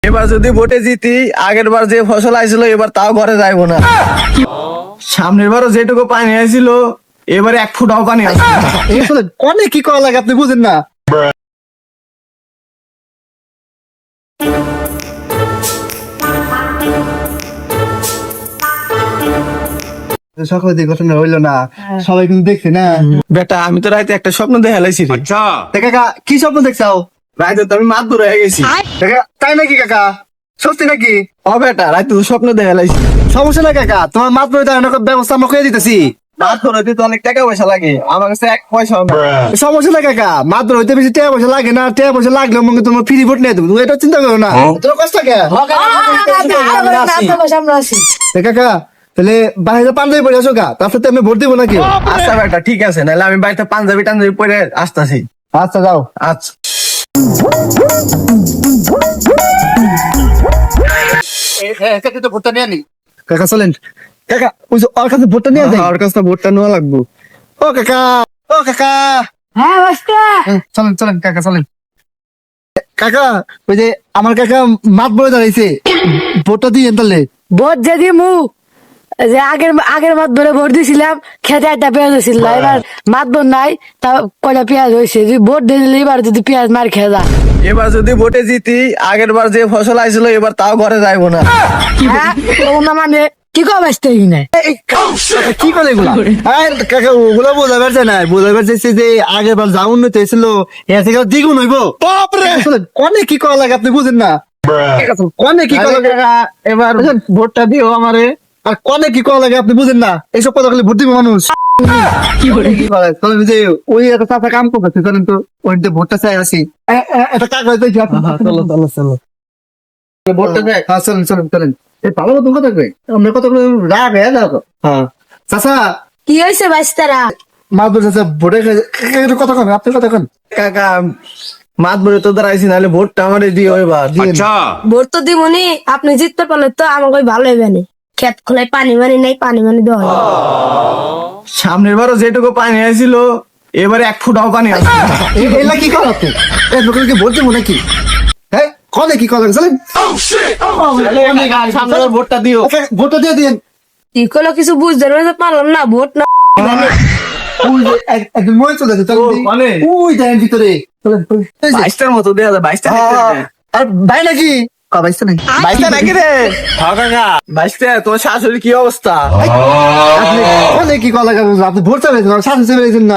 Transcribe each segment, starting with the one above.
এবার যদি ভোটে জিতি আগের বার যে ফসল আইছিল এবার তাও ঘরে যাইবো না। সামনের বারও যেটুকু পানি আইছিল এবারে 1 ফুটাও পানি আসছে না। আসলে অনেক কি করা লাগে আপনি বুঝেন না। সকালে যে ঘটনা হইলো না সবাই কিন্তু দেখছে না। বেটা আমি তো রাইতে একটা স্বপ্ন দেখা লাইছি রে। তা কাকা কি স্বপ্ন দেখছাও? রাইতে তো আমি মাছ ধরে গেছি। কাকা তাই নাকি কাকা? সত্যি নাকি? ও বেটা রাইতে তো স্বপ্ন দেখা লাইছি। সমস্যা নাই কাকা, তোমার মাত্র ব্যবস্থা আমরা করে দিতেছি। মাছ ধরতে তো অনেক টাকা পয়সা লাগে, আমার কাছে 1 পয়সাও না। সমস্যা নাই কাকা, মাত্র হইতে বেশি টাকা পয়সা লাগে না, টাকা পয়সা লাগলে মনে তোমার ফ্রি ভোট নিয়ে দেবো, তুমি এটা চিন্তা করো না। তোমার কষ্ট কে কাকা? তাহলে বাইরে পাঞ্জাবি পরে আসো গা, তার সাথে আমি ভোট দিব নাকি? আচ্ছা বেটা ঠিক আছে, নাহলে আমি বাড়িতে পাঞ্জাবি টাঞ্জাবি পরে আসতাছি। আচ্ছা যাও। আচ্ছা ভোটটা নিয়ে নি কাকা, চলেন কাকা, ওই যে ওর কাছে ভোটটা নিয়ে দেয়। ওর কাছে ভোটটা নেওয়া লাগবো। ও কাকা, ও কাকা, হ্যাঁ বাস্তা চলেন চলেন কাকা চলেন। কাকা ওই যে আমার কাকা মাত বলে দাঁড়াইছে, ভোটটা দিয়ে তাহলে। ভোট যে দিমু, যে আগের মাত ধরে ভোট দিছিলাম, খেতে একটা পেঁয়াজ হয়েছিল, এবার মাত ভোট নাই, তা কয়টা পেঁয়াজ হয়েছে, যদি ভোট দিয়ে দিলে এবার যদি পেঁয়াজ মার খেয়ে যা। এবার যদি ভোটে জিতি আগের বার যে ফসল আইছিল এবার তাও ঘরে যাইবো না। হ্যাঁ না মানে কি কো বাঁচতে না। কি করে এগুলা? কাকা ওগুলো বোঝাবার যায় না, বোঝাবার চাইছে যে আগের বার যা উন্নতি হয়েছিল এর থেকে দ্বিগুণ হইব। অনেক কি করা লাগে আপনি বুঝেন না। অনেক কি করা লাগে, এবার ভোটটা দিও আমারে। আর অনেক কি করা লাগে আপনি বুঝেন না। এইসব কথা খালি ভোট দিব মানুষ। কি করে চলেন, যে ওই একটা চাষা কাম করতেছে, চলেন তো ওই ভোটটা চাই আসি। একটা কাগজ দেখি। চলো চলো চলো ভোটটা চাই। হ্যাঁ চলেন চলেন চলেন। এই ভালো মতো কথা কই, আমরা কত রাগ হয়ে যাও। হ্যাঁ চাষা কি হয়েছে বাস্তারা? মাদুর চাষা ভোটে কথা কন, আপনি কথা কন। কাকা মাত ভরে তো দাঁড়াইছি, নাহলে ভোটটা আমারে দিও এবার। ভোট তো দিবনি, আপনি জিততে পারলে তো আমাকে ভালো হবে না। খেত খোলায় পানি মানি নাই, পানি মানি দেওয়া হয়। সামনের বারও যেটুকু পানি আইছিল এবারে 1 ফুটাও পানি আসছে না। এগুলা কি করা আপনি? লোকেরকে ভোট দেবো নাকি? হ্যাঁ কনে কি করা চলেন। সামনের বার ভোটটা দিও। ভোটটা দিয়ে দিন। কি করলো কিছু বুঝতে পারলাম না, ভোট না ওই যে একজন মই চলে যাচ্ছে, ওই দেন ভিতরে। চলেন 22টার মতো দেয়া যায়, 22টা আর ভাই নাকি? বাইসটা নাই। 22টা নাকি রে? হ্যাঁ কাকা 22টা। তোমার শাশুড়ির কি অবস্থা? আপনি কনে কি করা লাগে? আপনি ভোট চাইছেন, শাসন চাইছেন না।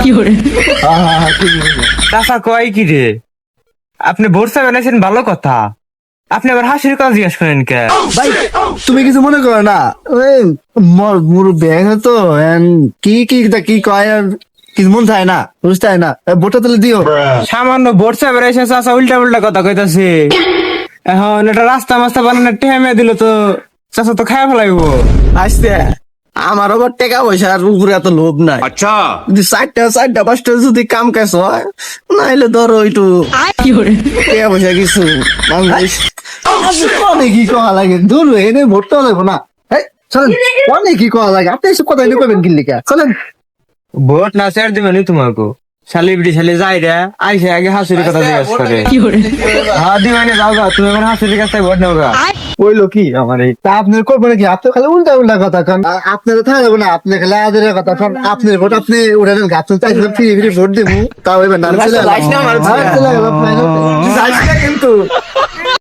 চাচা কয় কি রে, আপনি ভোট চাইছেন ভালো কথা, আপনি আবার হাসির কথা জিজ্ঞেস করেন কে? ভাই তুমি কিছু মনে করো না, ওই মুরব্বী তো কি কি কি কয় আর কিছু মন চায় না, বুঝতে হয় না। ভোটটা তাহলে দিও। সামান্য ভোট চাইবার এসে চাচা উল্টা উল্টা কথা কইতাছে। এখন এটা রাস্তা মাস্তা বানানোর টেমে দিল তো চাচা তো খায় ফেলাইবো। আসতে আমার আবার টাকা পয়সার উপরে এত লোভ নাই। আচ্ছা যদি 4টা 5টা যদি কাম কাজ হয়, নাইলে ধরো একটু টাকা পয়সা কিছু অনেক কি করা লাগে, দূর এনে ভোটটা লাগবো না। চলেন অনেক কি করা লাগে, আপনি এসব কথা এনে করবেন কিল্লিকা। চলেন ভোট না চার দিবেনি তোমাকে, শালিবিটি শালি যাই রে আইসে আগে হাসির কথা জিজ্ঞেস করে। হ্যাঁ দিবেনি, যাও গা, তুমি আমার হাসির কাছে ভোট নেও গা। বইলো কি আমার এই তা আপনার করবো নাকি? আপনি খালি উল্টা উল্টা কথা কন, আপনার থাকা যাবো না। আপনি খালি আদের কথা কন, আপনার ভোট আপনি উঠে নেন, আপনি চাইছিলেন ফিরে ফিরে ভোট দেবো, তাও এবার না যাইস না আমার চলে যাইস না কিন্তু